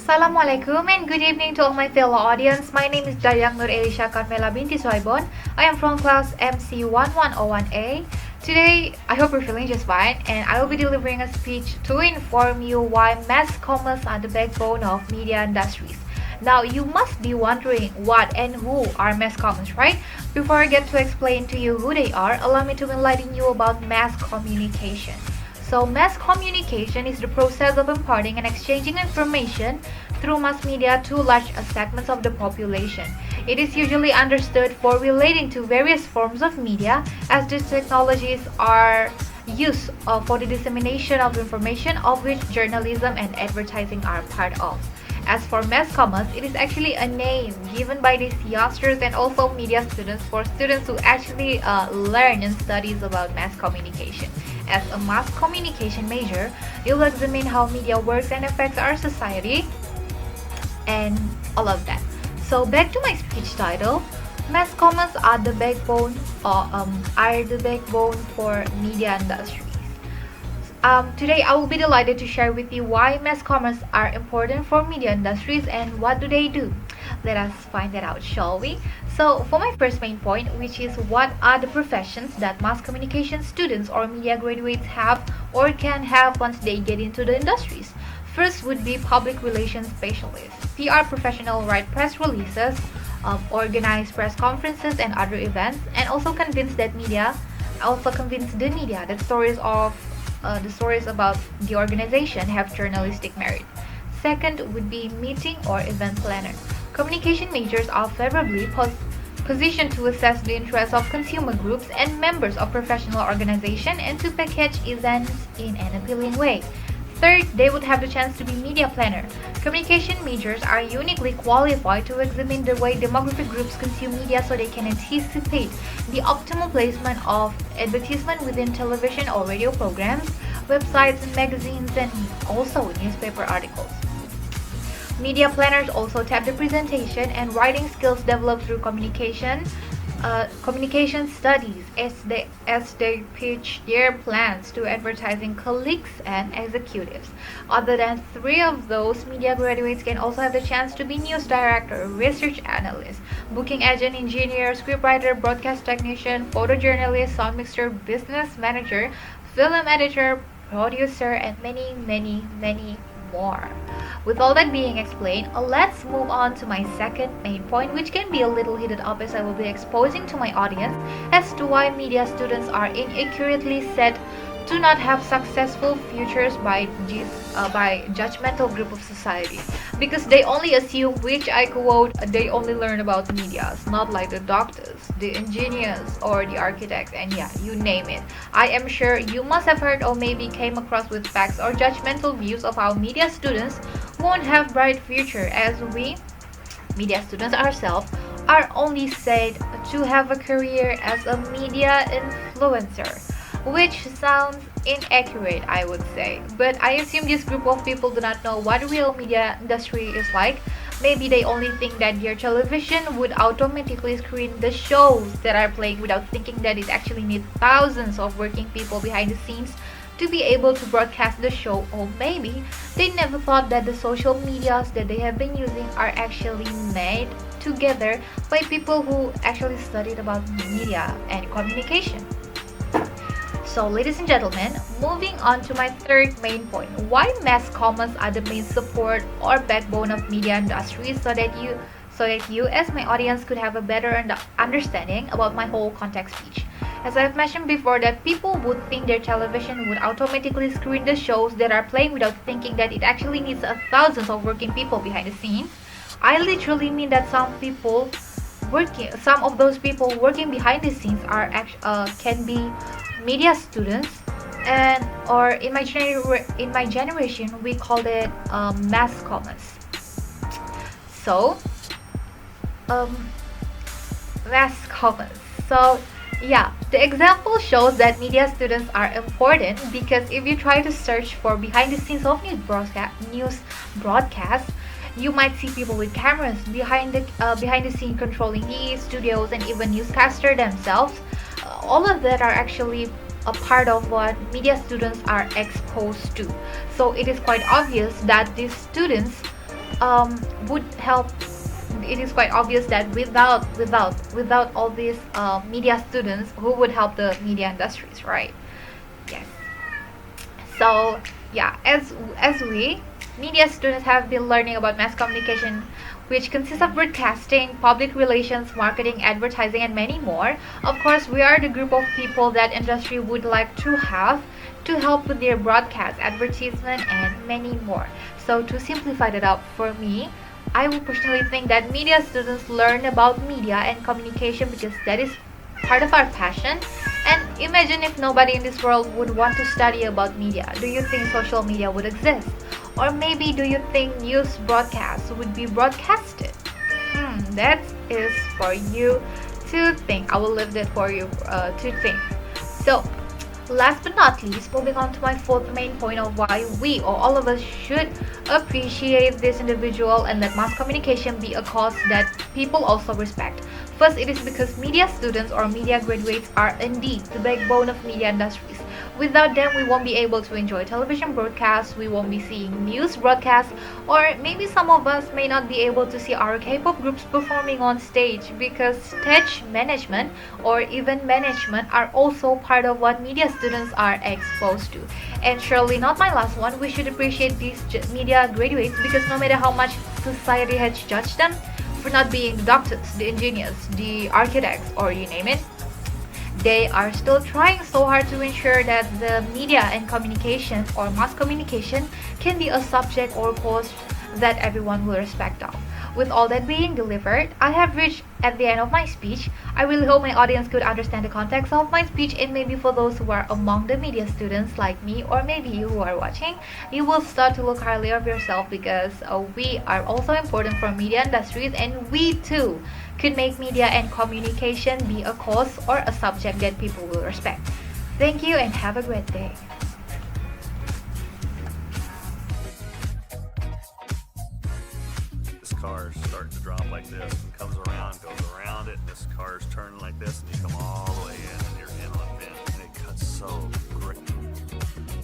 Assalamualaikum and good evening to all my fellow audience. My name is Dayang Nur Elisha Carmela binti Soibon. I am from class MC1101A. Today, I hope you're feeling just fine, and I will be delivering a speech to inform you why mass commerce are the backbone of media industries. Now, you must be wondering what and who are mass commerce, right? Before I get to explain to you who they are, allow me to enlighten you about mass communication. So, mass communication is the process of imparting and exchanging information through mass media to large segments of the population. It is usually understood for relating to various forms of media, as these technologies are used for the dissemination of information, of which journalism and advertising are part of. As for mass commerce, it is actually a name given by these youngsters and also media students for students who actually learn and studies about mass communication. As a mass communication major, you'll examine how media works and affects our society and all of that. So back to my speech title, mass commerce are the backbone for media industries. Today I will be delighted to share with you why mass commerce are important for media industries and what do they do. Let us find that out, shall we? So for my first main point, which is what are the professions that mass communication students or media graduates have or can have once they get into the industries. First would be public relations specialists. PR professional write press releases, organize press conferences and other events, and also convince the media that the stories about the organization have journalistic merit. Second would be meeting or event planner. Communication majors are favorably positioned to assess the interests of consumer groups and members of professional organizations and to package events in an appealing way. Third, they would have the chance to be media planner. Communication majors are uniquely qualified to examine the way demographic groups consume media so they can anticipate the optimal placement of advertisement within television or radio programs, websites and magazines, and also newspaper articles. Media planners also tap the presentation and writing skills developed through communication studies as they pitch their plans to advertising colleagues and executives. Other than three of those, media graduates can also have the chance to be news director, research analyst, booking agent, engineer, scriptwriter, broadcast technician, photojournalist, sound mixer, business manager, film editor, producer, and many more. With all that being explained, let's move on to my second main point, which can be a little heated up as I will be exposing to my audience as to why media students are inaccurately said to not have successful futures by judgmental group of society, because they only assume, which I quote, they only learn about media, not like the doctors, the engineers, or the architects, and yeah, you name it. I am sure you must have heard or maybe came across with facts or judgmental views of how media students won't have bright future, as we media students ourselves are only said to have a career as a media influencer, which sounds inaccurate, I would say. But I assume this group of people do not know what real media industry is like. Maybe they only think that their television would automatically screen the shows that are playing without thinking that it actually needs thousands of working people behind the scenes to be able to broadcast the show. Or maybe they never thought that the social medias that they have been using are actually made together by people who actually studied about media and communication. So, ladies and gentlemen, moving on to my third main point, why mass commerce are the main support or backbone of media industry, so that you as my audience could have a better understanding about my whole context speech. As I've mentioned before, that people would think their television would automatically screen the shows that are playing without thinking that it actually needs thousands of working people behind the scenes. I literally mean that some of those people working behind the scenes can be media students, and or in my generation we called it mass commerce. So mass commerce. So yeah, the example shows that media students are important, because if you try to search for behind the scenes of news broadcast, you might see people with cameras behind the scene controlling the studios and even newscaster themselves. All of that are actually a part of what media students are exposed to. So it is quite obvious that these students would help. It is quite obvious that without all these media students, who would help the media industries, right? Yes. So yeah, as we media students have been learning about mass communication, which consists of broadcasting, public relations, marketing, advertising, and many more. Of course, we are the group of people that industry would like to have to help with their broadcast, advertisement, and many more. So to simplify that up for me, I would personally think that media students learn about media and communication because that is part of our passion. And imagine if nobody in this world would want to study about media. Do you think social media would exist? Or maybe do you think news broadcasts would be broadcasted? That is for you to think. I will leave that for you to think. So, last but not least, moving on to my fourth main point of why we or all of us should appreciate this individual and let mass communication be a cause that people also respect. First, it is because media students or media graduates are indeed the backbone of media industries. Without them, we won't be able to enjoy television broadcasts, we won't be seeing news broadcasts, or maybe some of us may not be able to see our K-pop groups performing on stage because stage management or event management are also part of what media students are exposed to. And surely not my last one, we should appreciate these media graduates because no matter how much society has judged them for not being the doctors, the engineers, the architects, or you name it, they are still trying so hard to ensure that the media and communication or mass communication can be a subject or course that everyone will respect of. With all that being delivered, I have reached at the end of my speech. I really hope my audience could understand the context of my speech, and maybe for those who are among the media students like me, or maybe you who are watching, you will start to look highly of yourself because we are also important for media industries, and we too could make media and communication be a course or a subject that people will respect. Thank you and have a great day. This car is starting to drop like this and comes around, goes around it, and this car is turning like this, and you come all the way in, and you're in on bend, and it cuts so great.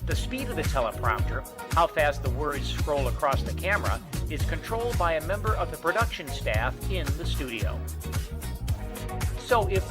The speed of the teleprompter, how fast the words scroll across the camera, is controlled by a member of the production staff in the studio. So if